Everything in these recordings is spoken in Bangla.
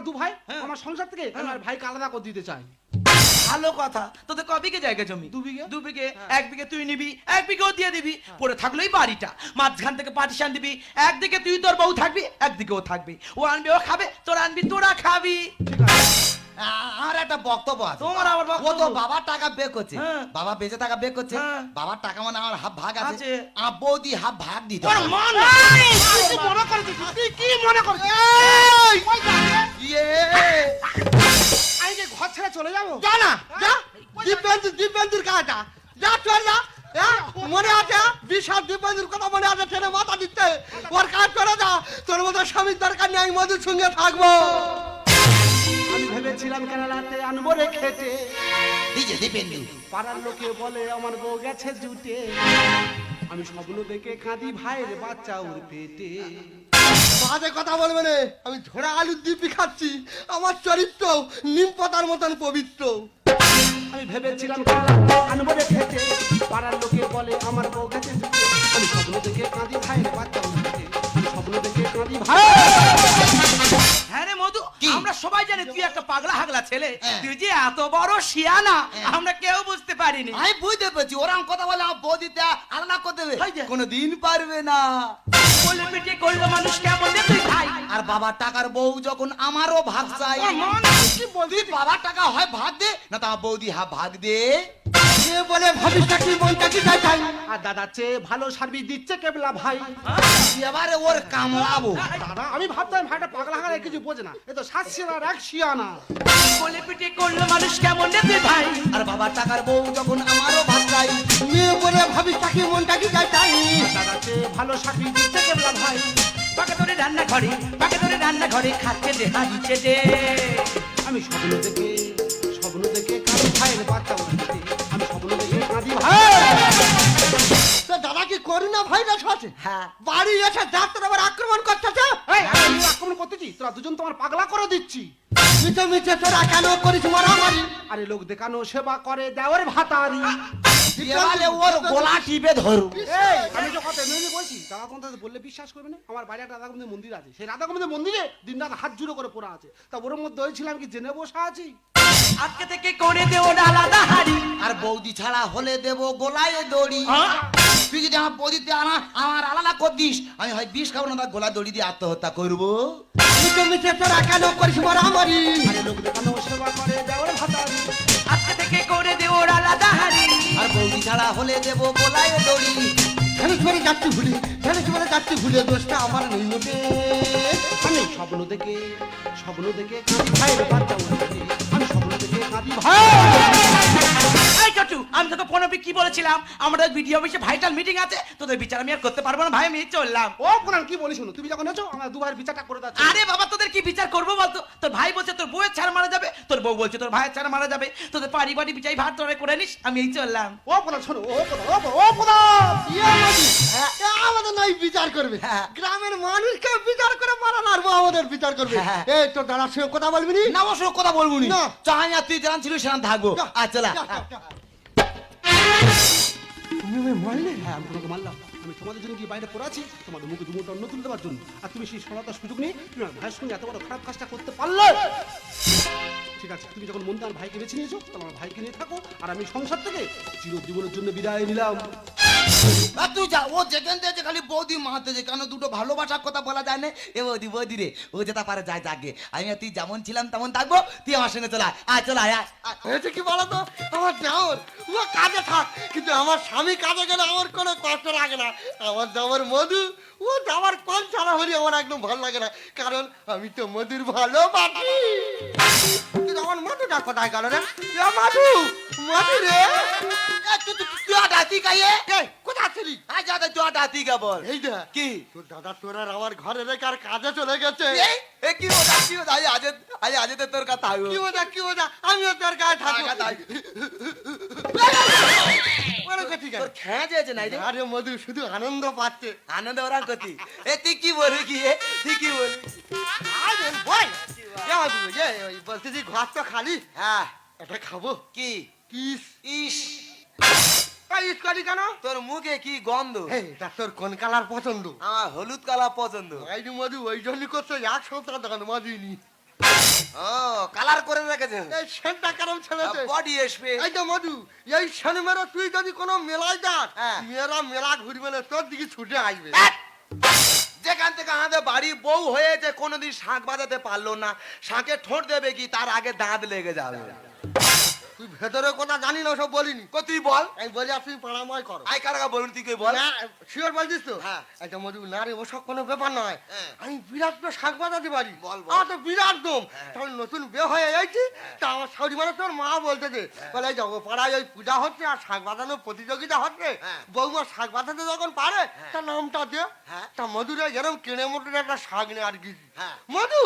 আমরা দু ভাই আমার সংসার থেকে আমার ভাইকে আলাদা করে দিতে চাই। ভালো কথা। তোদের ক বিঘে জায়গা জমি? 2 বিঘে। 2 বিঘে। 1 বিঘে তুই নিবি, 1 বিঘেও দিয়ে দিবি। পরে থাকলোই বাড়িটা, মাঝখান থেকে পার্টিশন দিবি। একদিকে তুই তোর বউ থাকবি, একদিকে ও থাকবি। ও আনবি ও খাবে, তোর আনবি তোরা খাবি। ঠিক আছে। আমার একটা বক্তব্য আছে। তোমার আবার ও বক্তব্য? তো বাবার টাকা বে করছে, হ্যাঁ। বাবা বেঁচে টাকা বে করছে, হ্যাঁ। বাবার টাকা মানে আমার হাফ ভাগ আছে, আছে। আর বৌদি হাফ ভাগ দিতে তোর হবে। মান তুই কি মনে করছিস? তুই কি মনে করছিস? ওই যাবে। ইয়ে আমি কি ঘর ছেড়ে চলে যাবো? যা না, যা। দীপেন্দ্র কাটা যা, চল যা। হ্যাঁ, মনে আছে বিশাল দীপেন্দ্র কথা মনে আছে? ছেলে মাথা দিতে ওর কাজ করে যা। তোর মতো স্বামীর দরকার নেই, আমি মধুর সঙ্গে থাকবো। আমি ভেবেছিলাম কেরালাতে আনবো রে খেটে, দিছে দীপেন্দ্র। পাড়ার লোকে বলে আমার বউ গেছে জুটে। আমি স্বপ্ন দেখে কাঁদি ভাইয়ের বাচ্চা ওর পেটে। বাজে কথা বলবে না, আমি ঝোড়া আলুর দিপি খাচ্ছি। আমার চরিত্র নিম পাতার মতন পবিত্র। আমি ভেবেছিলাম কেরালাতে আনবো রে খেটে, পাড়ার লোকে বলে আমার বউ গেছে জুটে। আমি স্বপ্ন দেখে কাঁদি ভাইয়ের বাচ্চা ওর পেটে। আমি স্বপ্ন দেখে কাঁদি ভাই। হ্যাঁ রে মধু, কি? আমরা সবাই জানি তুই একটা পাগলা হাগলা ছেলে। হ্যাঁ। তুই যে এত বড় শিয়ানা হ্যাঁ। আমরা কেউ বুঝতে পারিনি। আমি বুঝতে পেরেছি, ওরকম কথা বলে আমার বৌদিতে আলাদা করে দেবে, হয় যে। কোনোদিন পারবে না। বলে পেটে করলো মানুষ কেমন রে তুই ভাই? আর বাবার টাকার বউ যখন আমারও ভাগ চাই, ওর মন কি বলছিস? তুই বাবার টাকা হয় ভাগ দে, না তা বৌদি হাফ ভাগ দে। সে বলে ভাবিসটা কি মনটা কি চাই চাই। আর দাদা চেয়ে ভালো সার্ভিস দিচ্ছে কেবলা ভাই। এবারে ওর কামড়াবো। দাদা আমি ভাবতাম ভাইটা পাগলা হাগলা কিছু বোঝে না, এ তো শাসিয়ার এক শিয়ানা। বলে পেটে করলো মানুষ কেমন রে তুই ভাই? আর বাবার টাকার বউ যখন আমারও ভাগ চাই, মেয়ে বলে ভাবিসটা কি মনটা কি চাই চাই। দাদা চেয়ে ভালো সার্ভিস দিচ্ছে কেবলা ভাই। পাকে ধরে রান্না ঘরে, পাকে ধরে রান্না ঘরে খাচ্ছে দে হারিছে দে। আমি স্বপ্ন দেখে কাঁদি ভাইয়ের বাচ্চা ওর পেটে। আমি স্বপ্ন দেখে কাঁদি ভাই। তো দাদা কি করুণা ভাইরাস আছে? হ্যাঁ। বাড়ি এসে ডাক্তার আবার আক্রমণ করতেছে। এই, আমি আক্রমণ করতেছি, তোরা দুজন তোমার পাগলা করে দিচ্ছি। মিছে মিছে তোরা কেন করিস মারামারি? আরে লোক দেখানো সেবা করে দেওয়ার ভাতারি। এবারে ওর গলা টিপে ধরু। এই, আমি তো কথা এমনি বলছি, দাদা তোমার বললে বিশ্বাস করবে না। আমার বাইরে একটা রাধা গোবিন্দের মন্দির আছে, সেই রাধা গোবিন্দের মন্দিরে দিন রাত হাত জুড়ে করে পড়া আছে। তা ওর মধ্যে হয়েছিলাম কি জেনে বসা আছি। আজকে থেকে করে দে ওর আলাদা হাড়ি। আর বৌদি ছাড়া হলে দেব গোলায় দড়ি। তুই যদি আমার বৌদিতে আমার আলাদা কর দিস, আমি হয় বিষ খাবো না, তার গলা দড়ি দিয়ে আত্মহত্যা করবো। মিছে মিছে তোরা কেন করিস মারামারি? আরে লোক দেখানো সেবা করে দেওয়ার ভাতারি। আজকে থেকে করে দে ওর আলাদা হাড়ি। আর বৌদি ছাড়া হলে দেব গোলায় দড়ি। ধ্যানেশ বলে যাচ্ছি ভুলে দোষটা আমার নেই মোটে। আমি স্বপ্ন দেখে কাঁদি ভাইয়ের বাচ্চা ওর পেটে। আমি স্বপ্ন দেখে কাঁদি ভাই। এই চটু, আমি তোকে ফোনে কি বলেছিলাম? আমাদের ভিডিও অফিসে ভাইটাল মিটিং আছে, তোদের বিচার আমি আর করতে পারবো না ভাই, আমি চললাম। ও কোরআন কি বলি শোনো, তুমি যখন এসো আমার দুবার বিচারটা করে দাও। আরে বাবা, তোদের কি বিচার করবো বলতো? তোর ভাই বলছে তোর বউয়ের ছাড় মারা যাবে, তোর বউ বলছে তোর ভাইয়ের ছাড় মারা যাবে। তোদের পারিবারিক বিচার ভাত তোরা করে নিস, আমি এই চললাম। ও কোরআন শোনো, ও কোরআন। আমাদের নাই বিচার করবে, গ্রামের মানুষকে বিচার করে মারান, আর আমাদের বিচার করবে। হ্যাঁ। এই তোর দাদার সঙ্গে কথা বলবি নি? না, ওর সঙ্গে কথা বলবো নি। না। চাই আর তুই যেরান ছিল সেরান থাকবো। আচ্ছা হ্যাঁ, আমি তোমাকে মারলাম। আমি তোমাদের জন্য কি বাইরে পড়ে আছি, তোমাদের মুখে দুমুটো অন্ন তুলে দেওয়ার জন্য। আর তুমি সেই সরলতার সুযোগ নিয়ে তুমি আমার ভাইয়ের সঙ্গে এত বড় খারাপ কাজটা করতে পারলে। ঠিক আছে, তুমি যখন মন দিয়ে আমার ভাইকে বেছে নিয়েছো, তাহলে আমার ভাইকে নিয়ে থাকো। আর আমি সংসার থেকে চিরজীবনের জন্য বিদায় নিলাম। আর তুই যা, ও যেখান থেকে খালি বৌদি মাহাতে যে কেন দুটো ভালোবাসার কথা বলা যায় না। এ বৌদি রে, ও যেটা পারে যায় যাকে। আমি আর তুই যেমন ছিলাম তেমন থাকবো, তুই আমার সঙ্গে চলে আয়, চলে আয়। হয়েছে কি বলতো, আমার দেওর ও কাজে থাক, কিন্তু আমার স্বামী কাজে গেলে আমার কোনো কষ্ট লাগে না। আমার দেওর মধু, ও যাওয়ার কোন ছাড়া হলে আমার একদম ভালো লাগে না, কারণ আমি তো মধুর ভালোবাসি। কিন্তু আমার মধুটা কোথায় গেল রে? এ মধু, মধু রে, তুই ডাতি গাইয়ে এই, কোথায় ছিলি? আয় যা, তুই ডাতি গা বল। এই দেখ কি তোর দাদা তোর আর আমার ঘরে রেখে আর কাজে চলে গেছে। কি ওটা আজ তোর কথা কি ওটা আমিও তোর গায়ে থাকবো। ঠিক তোর আছে, খেয়ে যেয়েছে নাই রে? আরে মধু শুধু আনন্দ পাচ্ছে। আনন্দ ওরা করতি। এ তুই কি বলবি কি? তুই কি বলবি? আরে বল, বলতেছি ঘর তো খালি, হ্যাঁ, এটা খাবো। কি কিস ইস, ইস করি কেন? তোর মুখে কি গন্ধ? এটা তোর কোন কালার পছন্দ? আমার হলুদ কালা পছন্দ। মধু ওই জন্য করছে, এক সপ্তাহ দোকান মধুই নি। ও কালার করে রেখেছে এই সেনটা কারণ ছেলেছে বডি আসবে এই তো মধু এই সেন মেরে তুই যদি কোনো মেলায় যাস হ্যাঁ। মেয়েরা মেলা ঘুরবে না তোর দিকে ছুটে আসবে যেখান থেকে আমাদের বাড়ি বউ হয়েছে কোনোদিন শাঁখ বাজাতে পারলো না শাঁখে ঠোঁট দেবে কি তার আগে দাঁত লেগে যাবে তুই ভেতরে কথা জানি না সব বলিনি কো তুই বল আমি বলি আর তুই পাড়াময় করো আই কারা বলুন তুই কই বল না শিওর বলছিস তো হ্যাঁ। এটা মধু না রে ওসব কোনো ব্যাপার নয় হ্যাঁ। আমি বিরাট তো শাক বাজাতে পারি বল, বল। আমার তো বিরাট দম তখন নতুন বিয়ে হয়ে যাইছি তা আমার শাশুড়ি মানে তোর মা বলতেছে বলে এই যাবো পাড়ায় ওই পূজা হচ্ছে আর শাক বাজানোর প্রতিযোগিতা হচ্ছে হ্যাঁ। বৌমা শাক বাজাতে যখন পারে তার নামটা দে হ্যাঁ। তা মধুরে এরকম কিনে মটুরে একটা শাক নিয়ে আর কি হ্যাঁ। মধু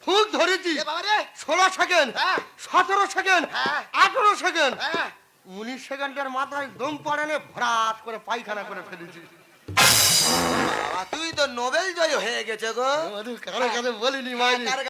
ফুক ধরেছি এ বাবা রে 16 সেকেন্ড হ্যাঁ। 17 সেকেন্ড হ্যাঁ। 18 সেকেন্ড হ্যাঁ 19 সেকেন্ডের মাথায় দম পড়ে নে ভরাট করে পায়খানা করে ফেলেছি বাবা তুই তো নোবেল জয় হয়ে গেছে গো মধু কারো কাছে বলিনি মাইনি কার